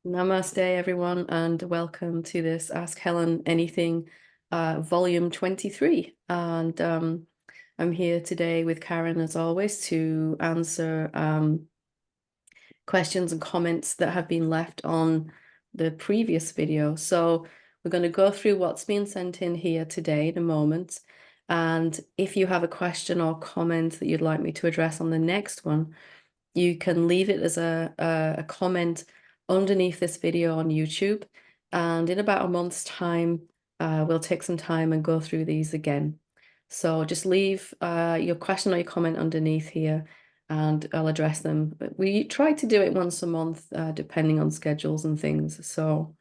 Namaste, everyone, and welcome to this Ask Helen Anything, volume 23. And I'm here today with Karen, as always, to answer questions and comments that have been left on the previous video. So we're going to go through what's been sent in here today in a moment. And if you have a question or comment that you'd like me to address on the next one, you can leave it as a comment underneath this video on YouTube. And in about a month's time, we'll take some time and go through these again. So just leave your question or your comment underneath here and I'll address them. But we try to do it once a month, depending on schedules and things. So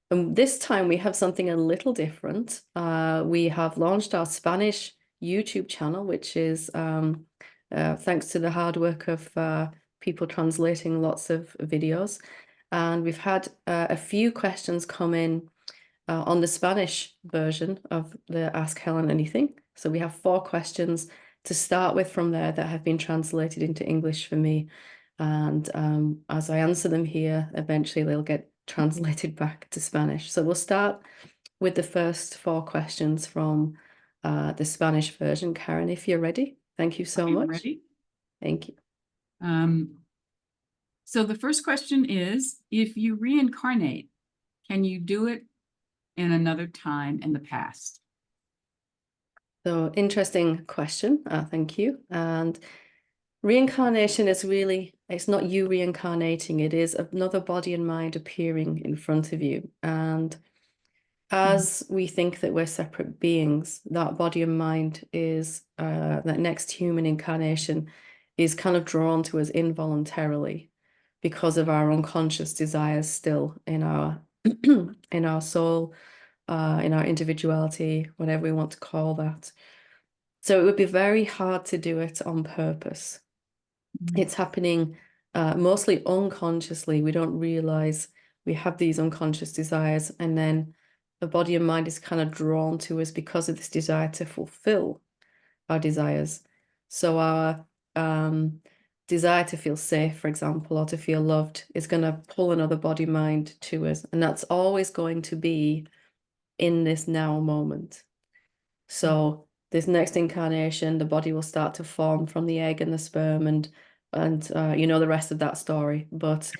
this time we have something a little different. We have launched our Spanish YouTube channel, which is thanks to the hard work of people translating lots of videos. And we've had a few questions come in on the Spanish version of the Ask Helen Anything. So we have 4 questions to start with from there that have been translated into English for me. And as I answer them here, eventually they'll get translated back to Spanish. So we'll start with the first 4 questions from the Spanish version. Karen, if you're ready. Thank you so much. Ready? Thank you. So the first question is, if you reincarnate, can you do it in another time in the past? So interesting question. Thank you. And reincarnation is really, it's not you reincarnating. It is another body and mind appearing in front of you. And as we think that we're separate beings, that body and mind is, that next human incarnation is kind of drawn to us involuntarily because of our unconscious desires still in our in our soul, in our individuality, whatever we want to call that. So it would be very hard to do it on purpose. It's happening mostly unconsciously. We don't realize we have these unconscious desires, and then the body and mind is kind of drawn to us because of this desire to fulfill our desires. So our desire to feel safe, for example, or to feel loved is going to pull another body mind to us. And that's always going to be in this now moment. So this next incarnation, the body will start to form from the egg and the sperm, and you know the rest of that story. But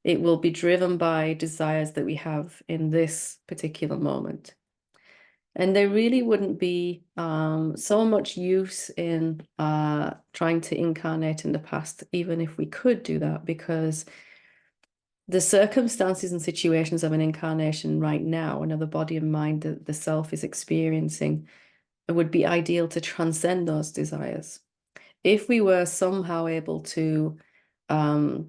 it will be driven by desires that we have in this particular moment. And there really wouldn't be so much use in trying to incarnate in the past, even if we could do that, because the circumstances and situations of an incarnation right now, another body and mind that the self is experiencing, it would be ideal to transcend those desires. If we were somehow able to have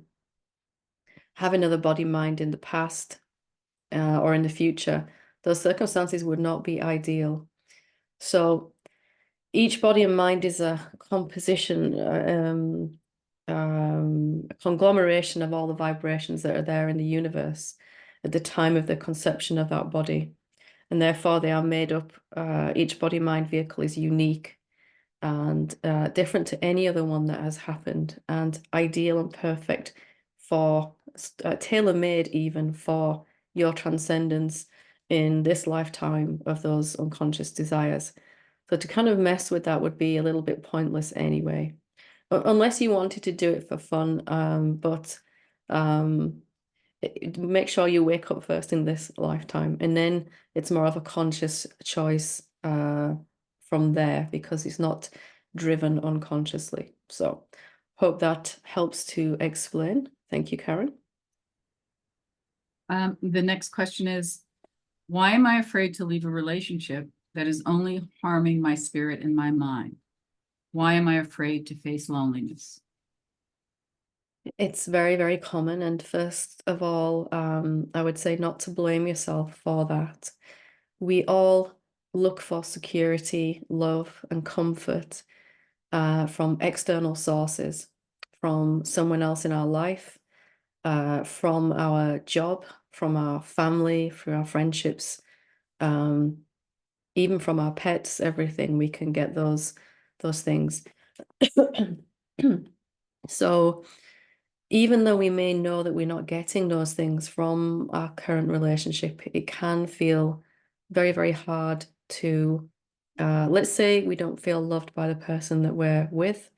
another body mind in the past or in the future, those circumstances would not be ideal. So each body and mind is a composition, a conglomeration of all the vibrations that are there in the universe at the time of the conception of that body. And therefore they are made up, each body-mind vehicle is unique and different to any other one that has happened, and ideal and perfect for, tailor-made even for your transcendence in this lifetime of those unconscious desires. So to kind of mess with that would be a little bit pointless anyway, unless you wanted to do it for fun, but make sure you wake up first in this lifetime, and then it's more of a conscious choice from there, because it's not driven unconsciously. So hope that helps to explain. Thank you, Karen. The next question is, why am I afraid to leave a relationship that is only harming my spirit and my mind? Why am I afraid to face loneliness? It's very, very common. And first of all, I would say not to blame yourself for that. We all look for security, love, and comfort from external sources, from someone else in our life, from our job, from our family, from our friendships, even from our pets, everything. We can get those things. So even though we may know that we're not getting those things from our current relationship, it can feel very, very hard to, let's say we don't feel loved by the person that we're with.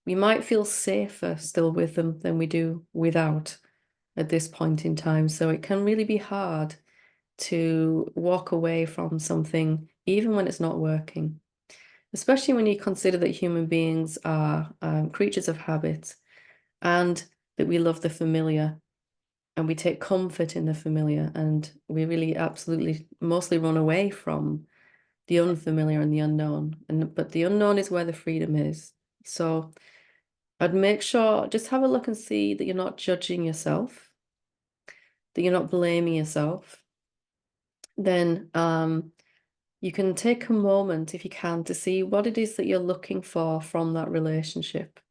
We might feel safer still with them than we do without at this point in time. So it can really be hard to walk away from something, even when it's not working, especially when you consider that human beings are creatures of habit and that we love the familiar and we take comfort in the familiar, and we really absolutely mostly run away from the unfamiliar and the unknown. But the unknown is where the freedom is. So I'd make sure, just have a look and see that you're not judging yourself, that you're not blaming yourself. Then you can take a moment, if you can, to see what it is that you're looking for from that relationship.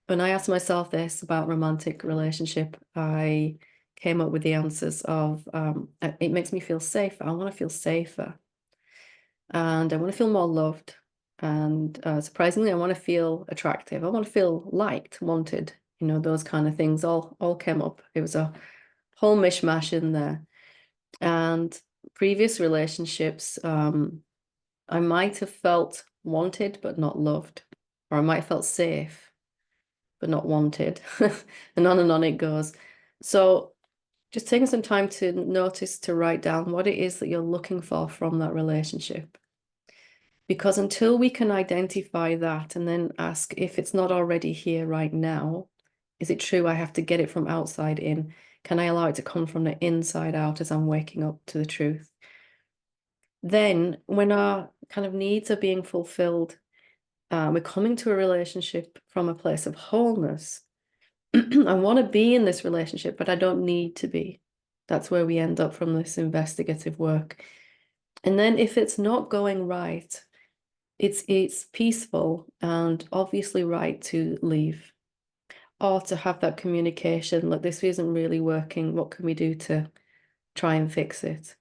When I asked myself this about romantic relationship, I came up with the answers of it makes me feel safe. I want to feel safer, and I want to feel more loved. And surprisingly, I want to feel attractive. I want to feel liked, wanted. You know, those kind of things all came up. It was a whole mishmash in there. And previous relationships, I might have felt wanted but not loved, or I might have felt safe but not wanted, and on it goes. So just taking some time to notice, to write down what it is that you're looking for from that relationship. Because until we can identify that and then ask if it's not already here right now, is it true I have to get it from outside in? Can I allow it to come from the inside out as I'm waking up to the truth? Then when our kind of needs are being fulfilled, we're coming to a relationship from a place of wholeness. I want to be in this relationship, but I don't need to be. That's where we end up from this investigative work. And then if it's not going right, it's peaceful and obviously right to leave, or to have that communication, like, this isn't really working. What can we do to try and fix it?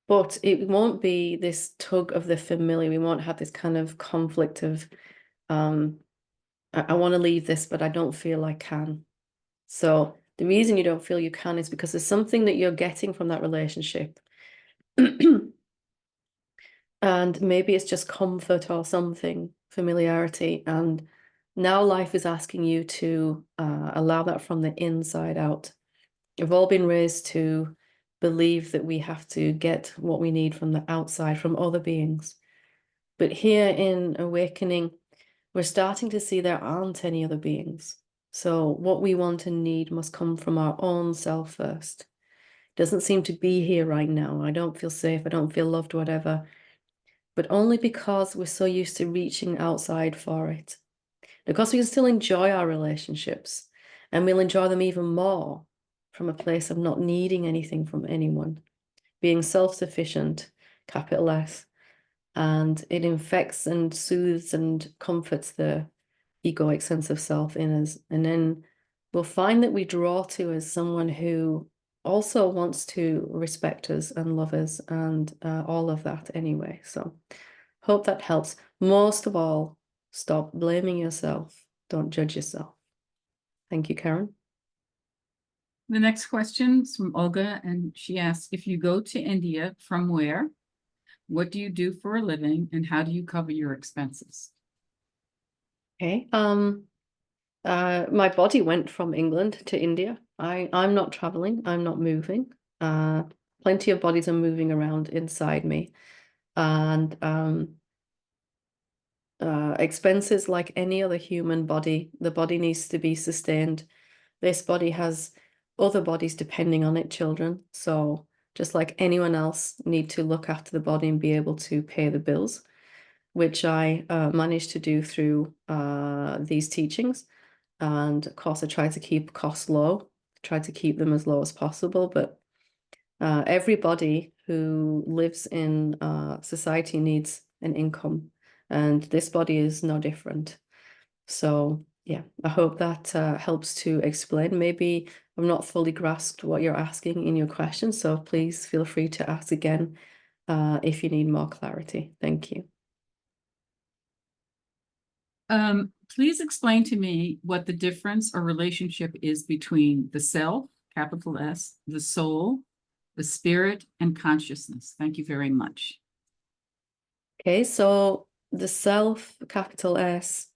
But it won't be this tug of the familiar. We won't have this kind of conflict of, I want to leave this, but I don't feel I can. So the reason you don't feel you can is because there's something that you're getting from that relationship. And maybe it's just comfort or something, familiarity. And now life is asking you to allow that from the inside out. We've all been raised to believe that we have to get what we need from the outside, from other beings. But here in awakening, we're starting to see there aren't any other beings. So what we want and need must come from our own self first. Doesn't seem to be here right now. I don't feel safe. I don't feel loved, whatever. But only because we're so used to reaching outside for it. Because we can still enjoy our relationships, and we'll enjoy them even more from a place of not needing anything from anyone, being self-sufficient, capital S, and it infects and soothes and comforts the egoic sense of self in us. And then we'll find that we draw to as someone who also wants to respect us and love us and all of that anyway. So hope that helps. Most of all, stop blaming yourself. Don't judge yourself. Thank you, Karen. The next question is from Olga, and she asks, if you go to India, from where? What do you do for a living, and how do you cover your expenses? Okay. My body went from England to India. I'm not traveling. I'm not moving. Plenty of bodies are moving around inside me, and expenses like any other human body. The body needs to be sustained. This body has other bodies depending on it, children. So just like anyone else, need to look after the body and be able to pay the bills, which I managed to do through these teachings. And of course, I try to keep costs low, try to keep them as low as possible. But everybody who lives in society needs an income, and this body is no different. So yeah, I hope that helps to explain. Maybe I've not fully grasped what you're asking in your question, so please feel free to ask again if you need more clarity. Thank you. Please explain to me what the difference or relationship is between the self, capital S, the soul, the spirit, and consciousness. Thank you very much. Okay, so the self, capital S,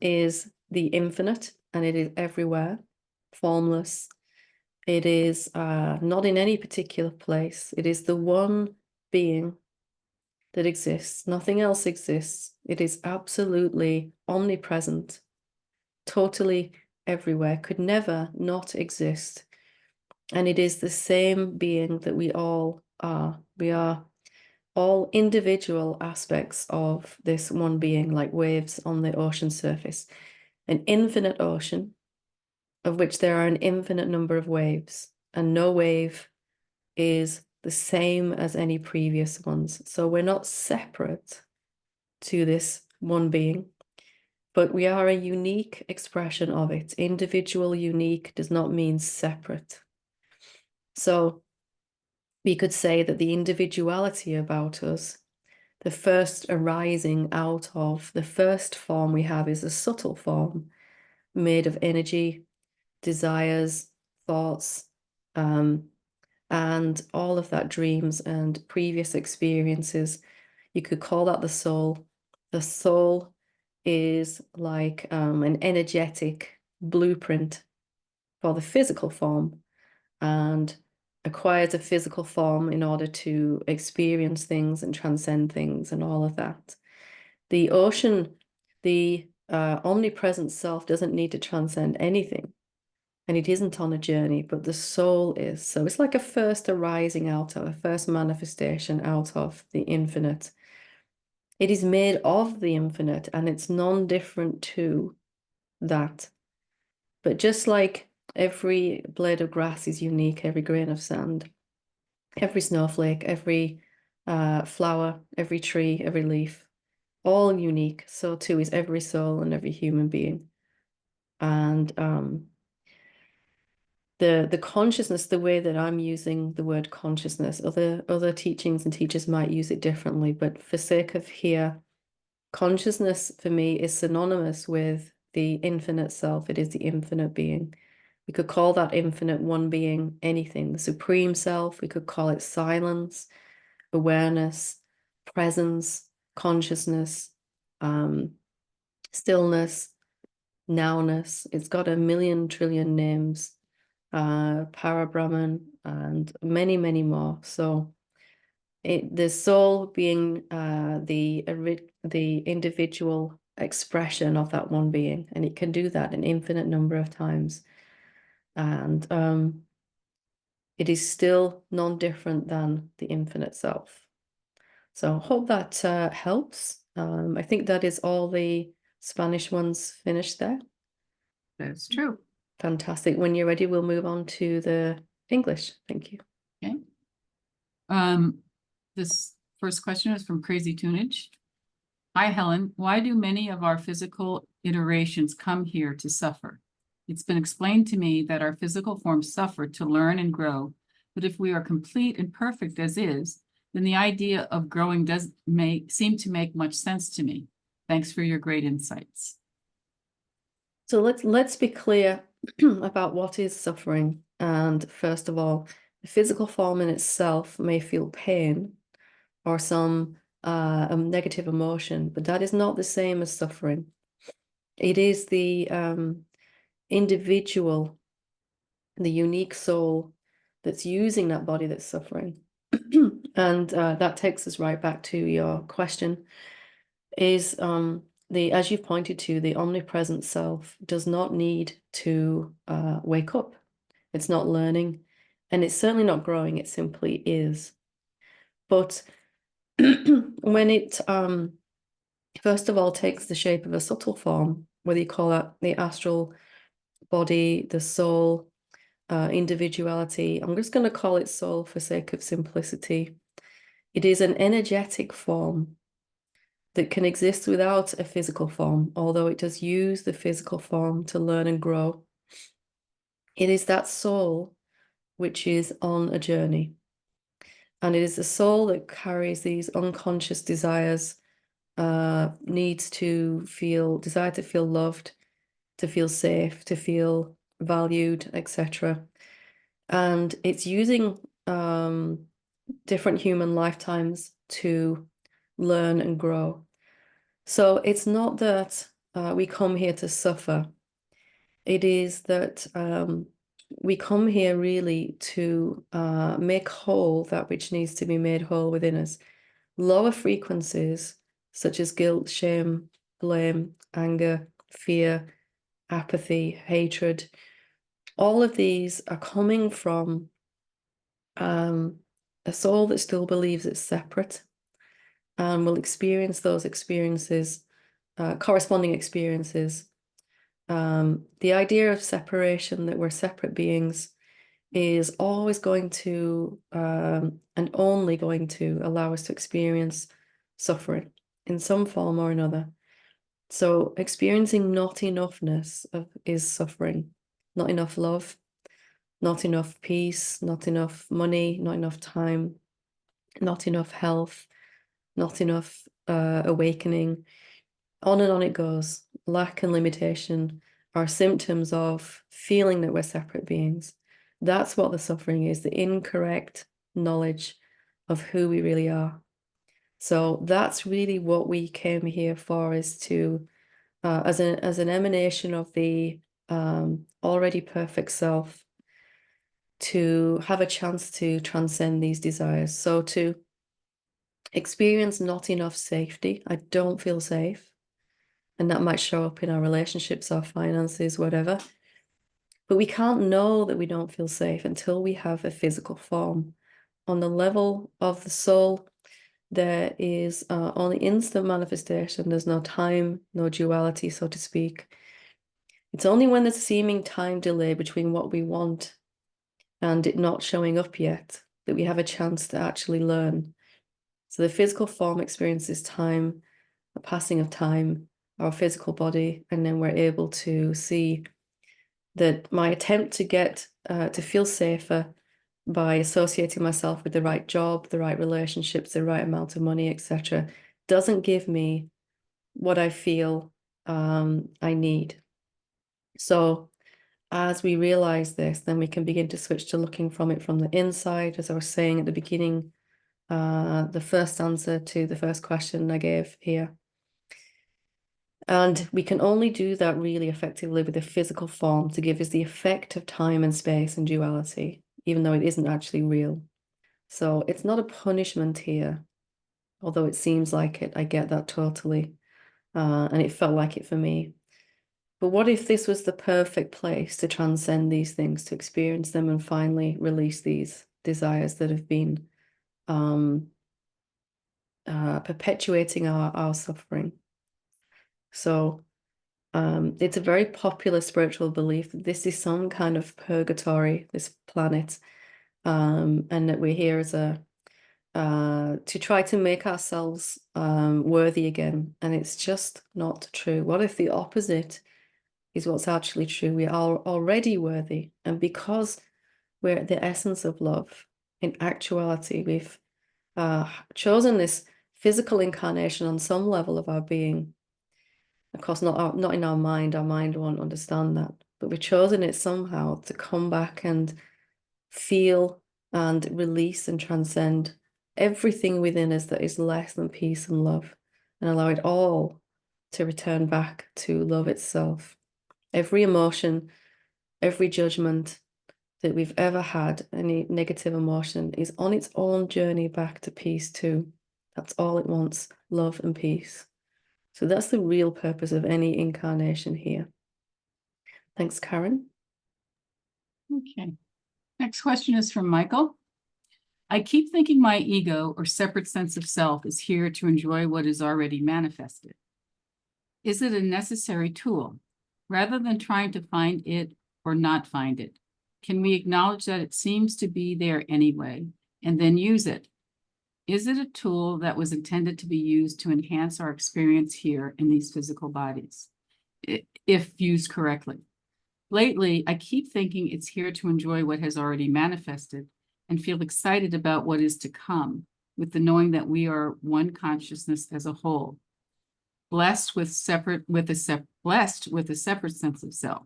is the infinite, and it is everywhere, formless. It is not in any particular place. It is the one being that exists. Nothing else exists. It is absolutely omnipresent, totally everywhere, could never not exist. And it is the same being that we all are. We are all individual aspects of this one being, like waves on the ocean surface. An infinite ocean, of which there are an infinite number of waves, and no wave is the same as any previous ones. So we're not separate to this one being, but we are a unique expression of it. Individual, unique does not mean separate. So we could say that the individuality about us, the first arising out of the first form we have, is a subtle form made of energy, desires, thoughts, and all of that, dreams and previous experiences. You could call that the soul. The soul is like an energetic blueprint for the physical form, and acquires a physical form in order to experience things and transcend things and all of that. The ocean, the omnipresent self, doesn't need to transcend anything, and it isn't on a journey, but the soul is. So it's like a first arising out of, a first manifestation out of the infinite. It is made of the infinite, and it's non-different to that. But just like every blade of grass is unique, every grain of sand, every snowflake, every flower, every tree, every leaf, all unique, so too is every soul and every human being. And the consciousness, the way that I'm using the word consciousness, other teachings and teachers might use it differently, but for sake of here, consciousness for me is synonymous with the infinite self. It is the infinite being. We could call that infinite one being anything, the supreme self. We could call it silence, awareness, presence, consciousness, stillness, nowness. It's got a million trillion names, para-Brahman, and many, many more. So the soul being the individual expression of that one being, and it can do that an infinite number of times. And it is still non-different than the infinite self. So I hope that helps. I think that is all the Spanish ones finished there. That's true. Fantastic. When you're ready, we'll move on to the English. Thank you. Okay. This first question is from Crazy Tunage. Hi, Helen. Why do many of our physical iterations come here to suffer? It's been explained to me that our physical forms suffer to learn and grow, but if we are complete and perfect as is, then the idea of growing does seem to make much sense to me. Thanks for your great insights. So let's be clear about what is suffering. And first of all, the physical form in itself may feel pain or some negative emotion, but that is not the same as suffering. It is the individual, the unique soul that's using that body that's suffering. And that takes us right back to your question, is as you've pointed to, the omnipresent self does not need to wake up. It's not learning, and it's certainly not growing. It simply is. But when it first of all takes the shape of a subtle form, whether you call that the astral body, the soul, individuality, I'm just going to call it soul for sake of simplicity. It is an energetic form that can exist without a physical form, although it does use the physical form to learn and grow. It is that soul which is on a journey. And it is the soul that carries these unconscious desires, needs to feel, desire to feel loved, to feel safe, to feel valued, etc. And it's using different human lifetimes to learn and grow. So it's not that we come here to suffer. It is that we come here really to make whole that which needs to be made whole within us. Lower frequencies such as guilt, shame, blame, anger, fear, apathy, hatred, all of these are coming from a soul that still believes it's separate and will experience those experiences, corresponding experiences. The idea of separation, that we're separate beings, is always going to and only going to allow us to experience suffering in some form or another. So experiencing not enoughness is suffering, not enough love, not enough peace, not enough money, not enough time, not enough health, not enough awakening. On and on it goes. Lack and limitation are symptoms of feeling that we're separate beings. That's what the suffering is, the incorrect knowledge of who we really are. So that's really what we came here for, is to, as an emanation of the already perfect self, to have a chance to transcend these desires. So to experience not enough safety. I don't feel safe. And that might show up in our relationships, our finances, whatever. But we can't know that we don't feel safe until we have a physical form. On the level of the soul, there is only instant manifestation. There's no time, no duality, so to speak. It's only when there's a seeming time delay between what we want and it not showing up yet that we have a chance to actually learn. So the physical form experiences time, a passing of time, our physical body, and then we're able to see that my attempt to get to feel safer by associating myself with the right job, the right relationships, the right amount of money, etc., doesn't give me what I feel I need. So as we realize this, then we can begin to switch to looking from it from the inside. As I was saying at the beginning, the first answer to the first question I gave here. And we can only do that really effectively with a physical form to give us the effect of time and space and duality, even though it isn't actually real. So it's not a punishment here, although it seems like it. I get that totally. And it felt like it for me. But what if this was the perfect place to transcend these things, to experience them and finally release these desires that have been perpetuating our suffering? So it's a very popular spiritual belief that this is some kind of purgatory, this planet, and that we're here as a to try to make ourselves worthy again. And it's just not true. What if the opposite is what's actually true? We are already worthy. And because we're the essence of love, in actuality, we've chosen this physical incarnation on some level of our being. Of course, not in our mind. Our mind won't understand that. But we've chosen it somehow to come back and feel and release and transcend everything within us that is less than peace and love, and allow it all to return back to love itself. Every emotion, every judgment that we've ever had, any negative emotion, is on its own journey back to peace too. That's all it wants, love and peace. So that's the real purpose of any incarnation here. Thanks, Karen. Okay. Next question is from Michael. I keep thinking my ego or separate sense of self is here to enjoy what is already manifested. Is it a necessary tool? Rather than trying to find it or not find it, can we acknowledge that it seems to be there anyway and then use it? Is it a tool that was intended to be used to enhance our experience here in these physical bodies, if used correctly? Lately, I keep thinking it's here to enjoy what has already manifested and feel excited about what is to come, with the knowing that we are one consciousness as a whole. blessed with a separate sense of self.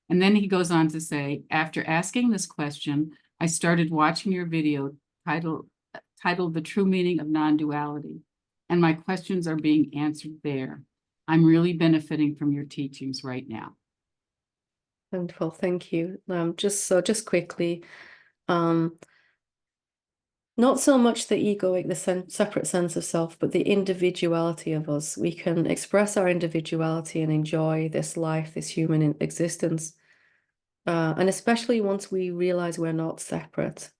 And then he goes on to say, after asking this question, I started watching your video titled The True Meaning of Non-Duality, and my questions are being answered there. I'm really benefiting from your teachings right now. Wonderful, thank you. Just quickly, not so much the egoic, the separate sense of self, but the individuality of us. We can express our individuality and enjoy this life, this human existence. And especially once we realize we're not separate,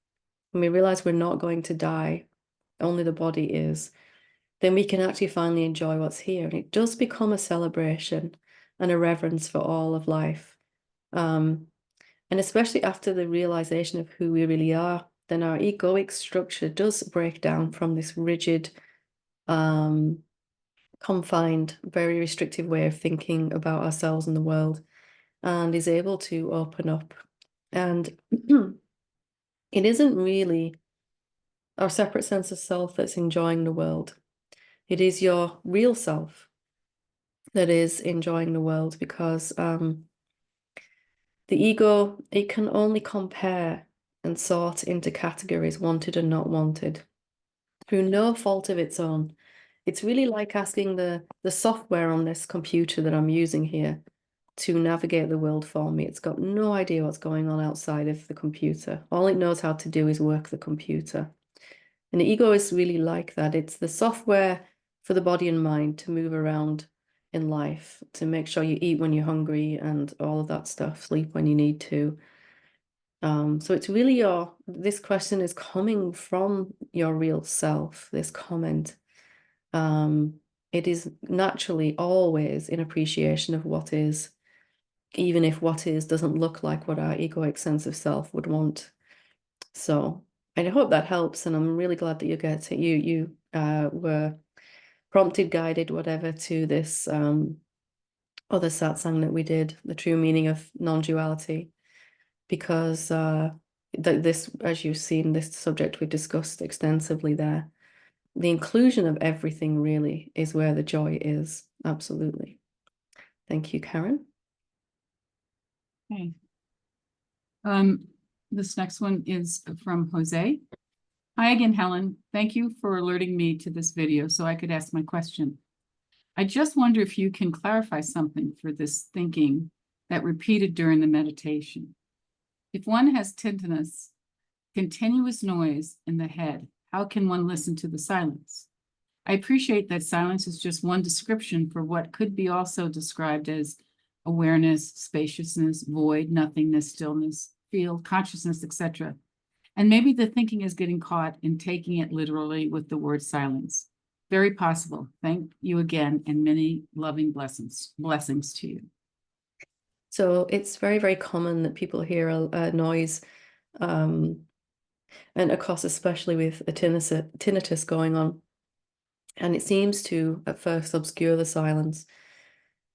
and we realize we're not going to die, only the body is, then we can actually finally enjoy what's here. And it does become a celebration and a reverence for all of life. And especially after the realization of who we really are, then our egoic structure does break down from this rigid, confined, very restrictive way of thinking about ourselves and the world, and is able to open up. And it isn't really our separate sense of self that's enjoying the world. It is your real self that is enjoying the world, because the ego, it can only compare and sort into categories, wanted and not wanted, through no fault of its own. It's really like asking the software on this computer that I'm using here to navigate the world for me. It's got no idea what's going on outside of the computer. All it knows how to do is work the computer. And the ego is really like that. It's the software for the body and mind to move around in life, to make sure you eat when you're hungry and all of that stuff, sleep when you need to. So it's really this question is coming from your real self, this comment. It is naturally always in appreciation of what is, even if what is doesn't look like what our egoic sense of self would want. So I hope that helps, and I'm really glad that you were prompted, guided, whatever, to this other satsang that we did, the true meaning of non-duality, because this, as you've seen, this subject we discussed extensively there. The inclusion of everything really is where the joy is. Absolutely. Thank you, Karen. Okay. This next one is from Jose. Hi again, Helen. Thank you for alerting me to this video so I could ask my question. I just wonder if you can clarify something for this thinking that repeated during the meditation. If one has tinnitus, continuous noise in the head, how can one listen to the silence? I appreciate that silence is just one description for what could be also described as awareness, spaciousness, void, nothingness, stillness, field, consciousness, etc. And maybe the thinking is getting caught in taking it literally with the word silence. Very possible. Thank you again, and many loving blessings to you. So it's very, very common that people hear a noise, and of course, especially with a tinnitus going on. And it seems to, at first, obscure the silence.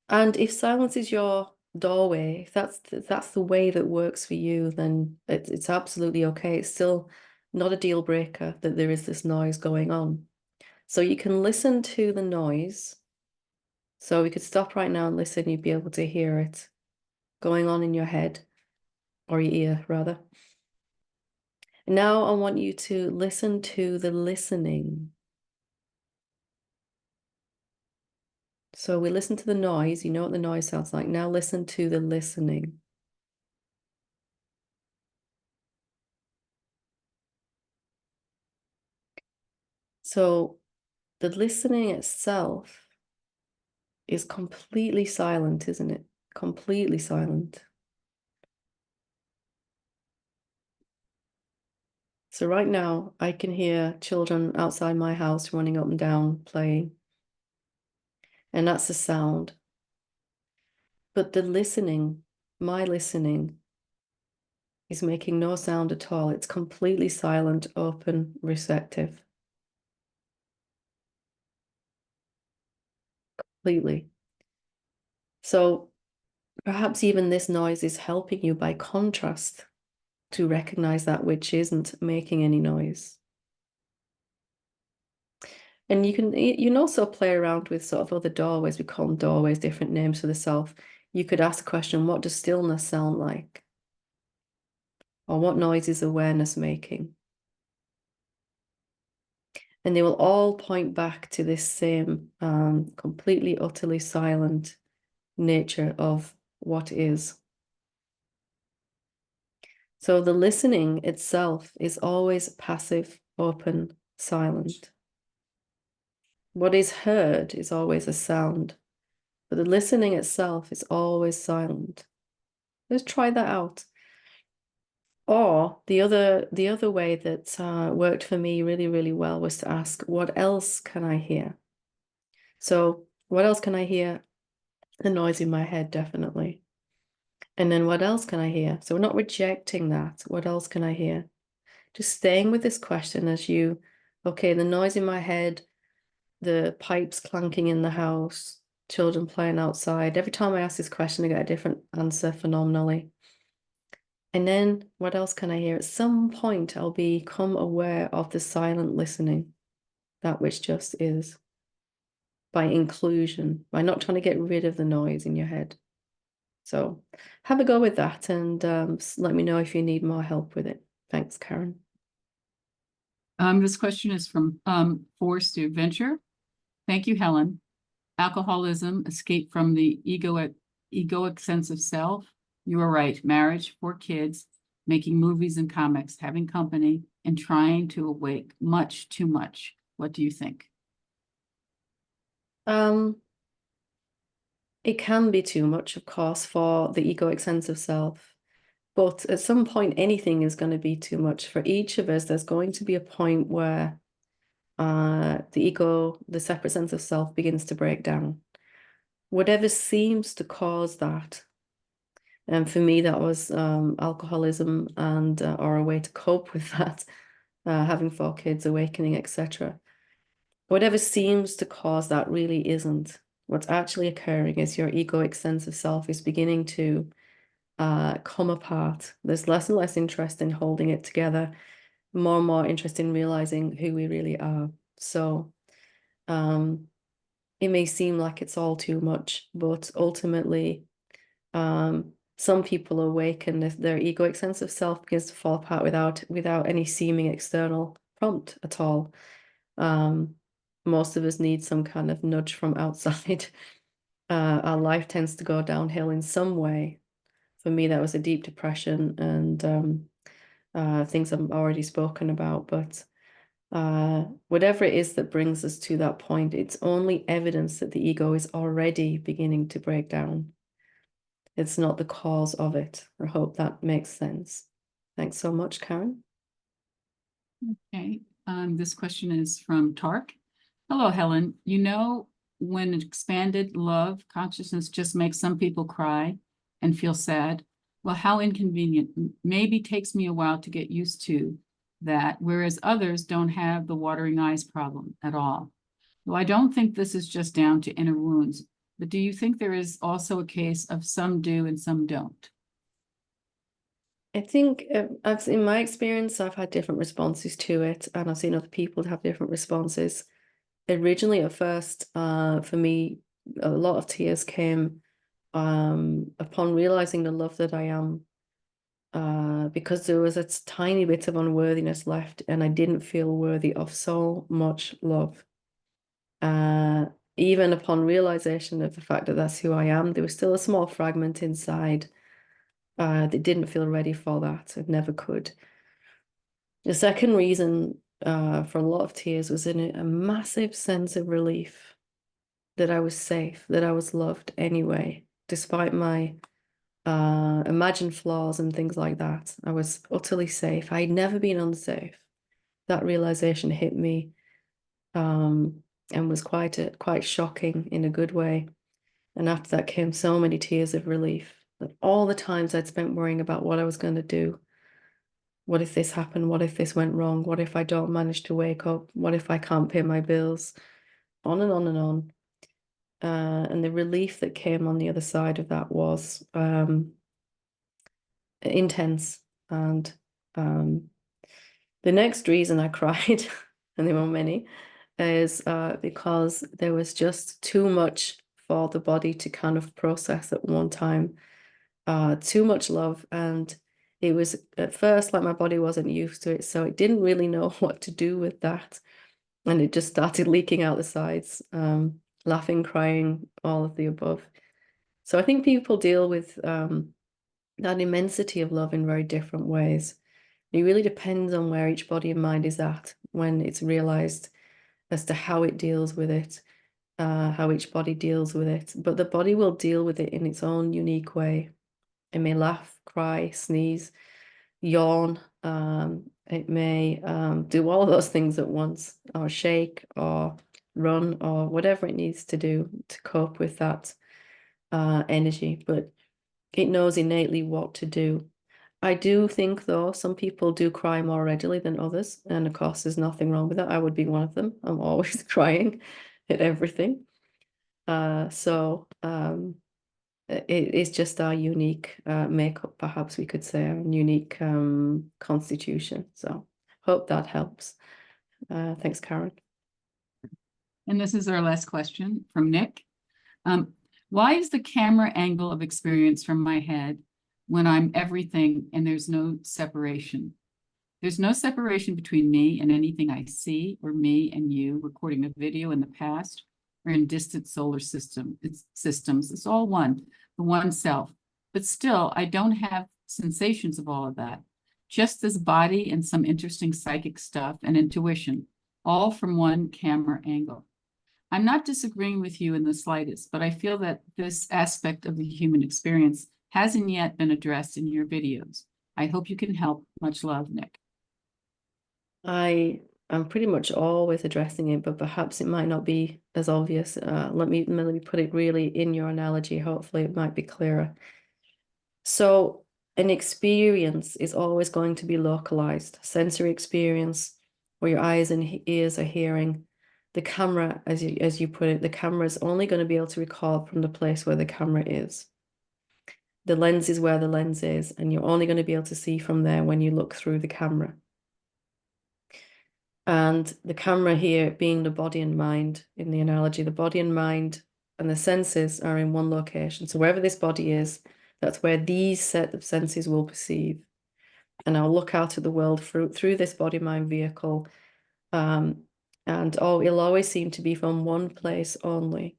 And if silence is your doorway, if that's the way that works for you, then it's absolutely okay. It's still not a deal breaker that there is this noise going on. So you can listen to the noise. So we could stop right now and listen. You'd be able to hear it going on in your head, or your ear, rather. Now I want you to listen to the listening. So we listen to the noise. You know what the noise sounds like. Now listen to the listening. So the listening itself is completely silent, isn't it? Completely silent. So right now I can hear children outside my house running up and down, playing. And that's the sound. But the listening, my listening, is making no sound at all. It's completely silent, open, receptive. Completely. So perhaps even this noise is helping you by contrast to recognize that which isn't making any noise. And you can also play around with sort of other doorways. We call them doorways, different names for the self. You could ask a question, what does stillness sound like? Or what noise is awareness making? And they will all point back to this same completely, utterly silent nature of what is. So the listening itself is always passive, open, silent. What is heard is always a sound, but the listening itself is always silent. Let's try that out. Or the other way that worked for me really, really well was to ask, what else can I hear? So what else can I hear? The noise in my head, definitely. And then what else can I hear? So we're not rejecting that. What else can I hear? Just staying with this question as you, okay, the noise in my head, the pipes clanking in the house, children playing outside. Every time I ask this question, I get a different answer phenomenally. And then what else can I hear? At some point, I'll become aware of the silent listening, that which just is, by inclusion, by not trying to get rid of the noise in your head. So have a go with that and let me know if you need more help with it. Thanks, Karen. This question is from Forced to Adventure. Thank you, Helen. Alcoholism, escape from the egoic sense of self. You are right. Marriage, 4 kids, making movies and comics, having company, and trying to awake much too much. What do you think? It can be too much, of course, for the egoic sense of self. But at some point, anything is going to be too much. For each of us, there's going to be a point where the ego, the separate sense of self, begins to break down. Whatever seems to cause that. And for me, that was alcoholism and or a way to cope with that, having 4 kids, awakening, etc. Whatever seems to cause that really isn't. What's actually occurring is your egoic sense of self is beginning to come apart. There's less and less interest in holding it together, more and more interest in realizing who we really are. So it may seem like it's all too much, but ultimately, some people awaken, their egoic sense of self begins to fall apart without any seeming external prompt at all. Most of us need some kind of nudge from outside. Our life tends to go downhill in some way. For me, that was a deep depression and things I've already spoken about. But whatever it is that brings us to that point, it's only evidence that the ego is already beginning to break down. It's not the cause of it. I hope that makes sense. Thanks so much, Karen. Okay. This question is from Tark. Hello, Helen. You know, when expanded love consciousness just makes some people cry and feel sad. Well, how inconvenient. Maybe takes me a while to get used to that, whereas others don't have the watering eyes problem at all. Well, I don't think this is just down to inner wounds, but do you think there is also a case of some do and some don't? I think in my experience, I've had different responses to it, and I've seen other people have different responses. Originally, at first, for me, a lot of tears came upon realizing the love that I am, because there was a tiny bit of unworthiness left, and I didn't feel worthy of so much love. Even upon realization of the fact that that's who I am, there was still a small fragment inside that didn't feel ready for that. It never could. The second reason for a lot of tears was in a massive sense of relief that I was safe, that I was loved anyway, despite my imagined flaws and things like that. I was utterly safe. I'd never been unsafe. That realization hit me and was quite shocking in a good way. And after that came so many tears of relief that all the times I'd spent worrying about what I was going to do. What if this happened? What if this went wrong? What if I don't manage to wake up? What if I can't pay my bills? On and on and on. And the relief that came on the other side of that was intense. And the next reason I cried, and there were many, is because there was just too much for the body to kind of process at one time. Too much love, and it was at first like my body wasn't used to it, so it didn't really know what to do with that, and it just started leaking out the sides, laughing, crying, all of the above. So I think people deal with that immensity of love in very different ways. It really depends on where each body and mind is at when it's realized as to how it deals with it, how each body deals with it. But the body will deal with it in its own unique way. It may laugh, cry, sneeze, yawn. It may do all of those things at once, or shake, or run, or whatever it needs to do to cope with that energy. But it knows innately what to do. I do think, though, some people do cry more readily than others. And of course, there's nothing wrong with that. I would be one of them. I'm always crying at everything. It is just our unique makeup, perhaps we could say, our unique constitution. So hope that helps. Thanks, Karen. And this is our last question from Nick. Why is the camera angle of experience from my head when I'm everything and there's no separation? There's no separation between me and anything I see, or me and you recording a video in the past or in distant solar systems. It's all one, the one self. But still, I don't have sensations of all of that. Just this body and some interesting psychic stuff and intuition, all from one camera angle. I'm not disagreeing with you in the slightest, but I feel that this aspect of the human experience hasn't yet been addressed in your videos. I hope you can help. Much love, Nick. I am pretty much always addressing it, but perhaps it might not be as obvious. Let me put it really in your analogy. Hopefully it might be clearer. So an experience is always going to be localized. Sensory experience, where your eyes and ears are hearing. The camera, as you put it, the camera is only going to be able to record from the place where the camera is. The lens is where the lens is, and you're only going to be able to see from there when you look through the camera. And the camera here being the body and mind in the analogy, the body and mind and the senses are in one location. So wherever this body is, that's where these set of senses will perceive. And I'll look out at the world through this body-mind vehicle. It'll always seem to be from one place only.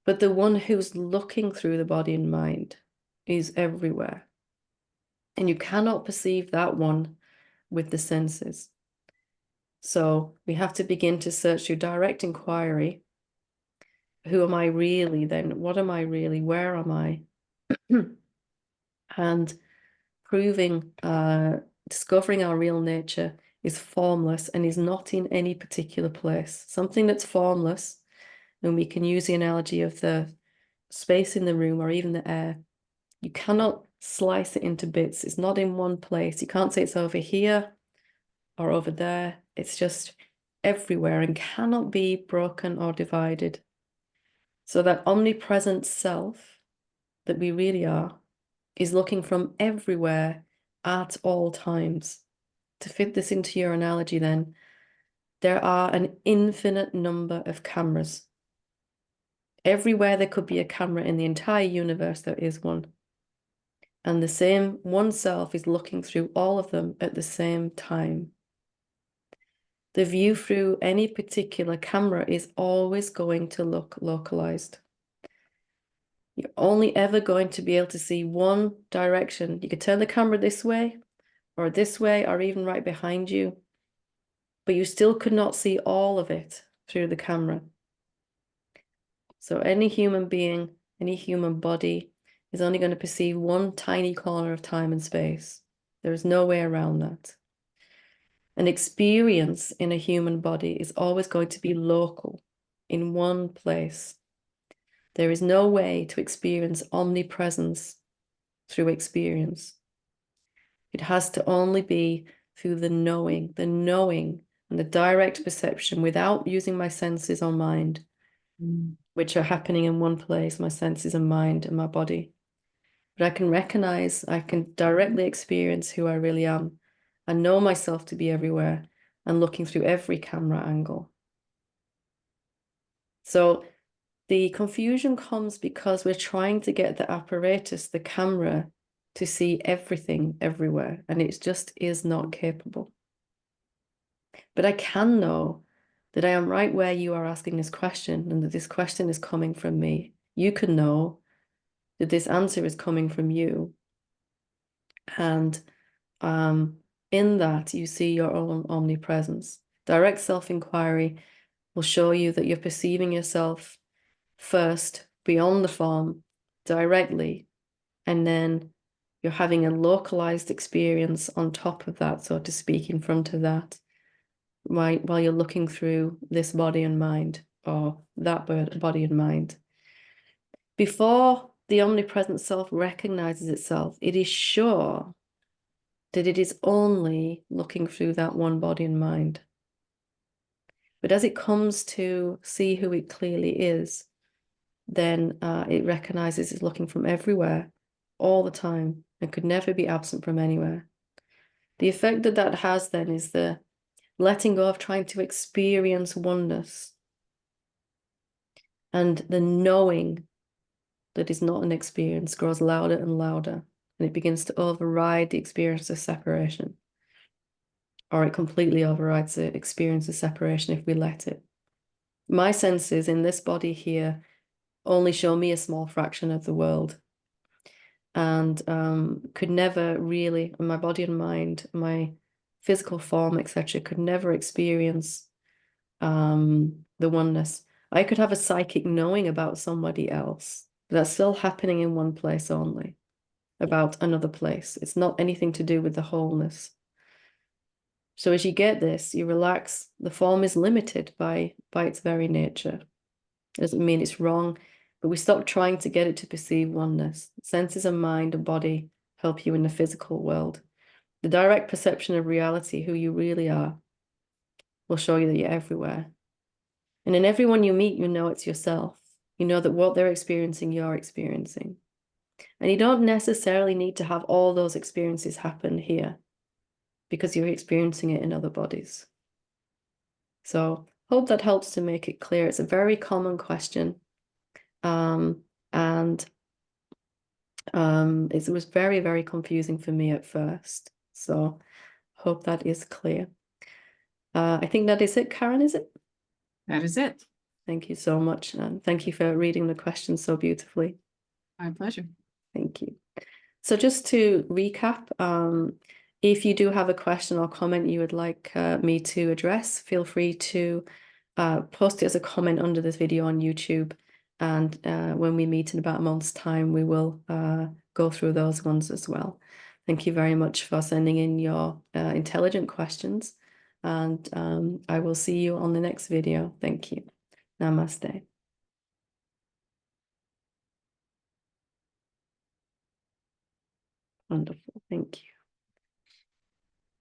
But the one who's looking through the body and mind is everywhere. And you cannot perceive that one with the senses. So we have to begin to search through direct inquiry. Who am I really then? What am I really? Where am I? And proving, discovering our real nature is formless and is not in any particular place. Something that's formless, and we can use the analogy of the space in the room or even the air. You cannot slice it into bits. It's not in one place. You can't say it's over here or over there. It's just everywhere and cannot be broken or divided. So that omnipresent self that we really are is looking from everywhere at all times. To fit this into your analogy then, there are an infinite number of cameras. Everywhere there could be a camera in the entire universe, there is one. And the same one self is looking through all of them at the same time. The view through any particular camera is always going to look localized. You're only ever going to be able to see one direction. You could turn the camera this way, or even right behind you, but you still could not see all of it through the camera. So any human being, any human body is only going to perceive one tiny corner of time and space. There is no way around that. An experience in a human body is always going to be local, in one place. There is no way to experience omnipresence through experience. It has to only be through the knowing and the direct perception without using my senses or mind, which are happening in one place, my senses and mind and my body. But I can recognize, I can directly experience who I really am and know myself to be everywhere and looking through every camera angle. So the confusion comes because we're trying to get the apparatus, the camera, to see everything everywhere, and it just is not capable. But I can know that I am right where you are asking this question, and that this question is coming from me. You can know that this answer is coming from you. And in that, you see your own omnipresence. Direct self-inquiry will show you that you're perceiving yourself first beyond the form directly, and then you're having a localized experience on top of that, so to speak, in front of that, while you're looking through this body and mind, or that body and mind. Before the omnipresent self recognizes itself, it is sure that it is only looking through that one body and mind. But as it comes to see who it clearly is, then it recognizes it's looking from everywhere, all the time, and could never be absent from anywhere. The effect that that has then is the letting go of trying to experience oneness, and the knowing that is not an experience grows louder and louder, and it begins to override the experience of separation, or it completely overrides the experience of separation if we let it. My senses in this body here only show me a small fraction of the world, and could never really, my body and mind, my physical form, etc., could never experience the oneness. I could have a psychic knowing about somebody else, but that's still happening in one place only, about another place. It's not anything to do with the wholeness. So as you get this, you relax. The form is limited by its very nature. It doesn't mean it's wrong, but we stop trying to get it to perceive oneness. Senses and mind and body help you in the physical world. The direct perception of reality, who you really are, will show you that you're everywhere. And in everyone you meet, you know it's yourself. You know that what they're experiencing, you're experiencing. And you don't necessarily need to have all those experiences happen here, because you're experiencing it in other bodies. So hope that helps to make it clear. It's a very common question. It was very, very confusing for me at first. So hope that is clear. I think that is it, Karen, is it? That is it. Thank you so much. And thank you for reading the questions so beautifully. My pleasure. Thank you. So just to recap, if you do have a question or comment you would like me to address, feel free to post it as a comment under this video on YouTube. And when we meet in about a month's time, we will go through those ones as well. Thank you very much for sending in your intelligent questions. And I will see you on the next video. Thank you. Namaste. Wonderful. Thank you.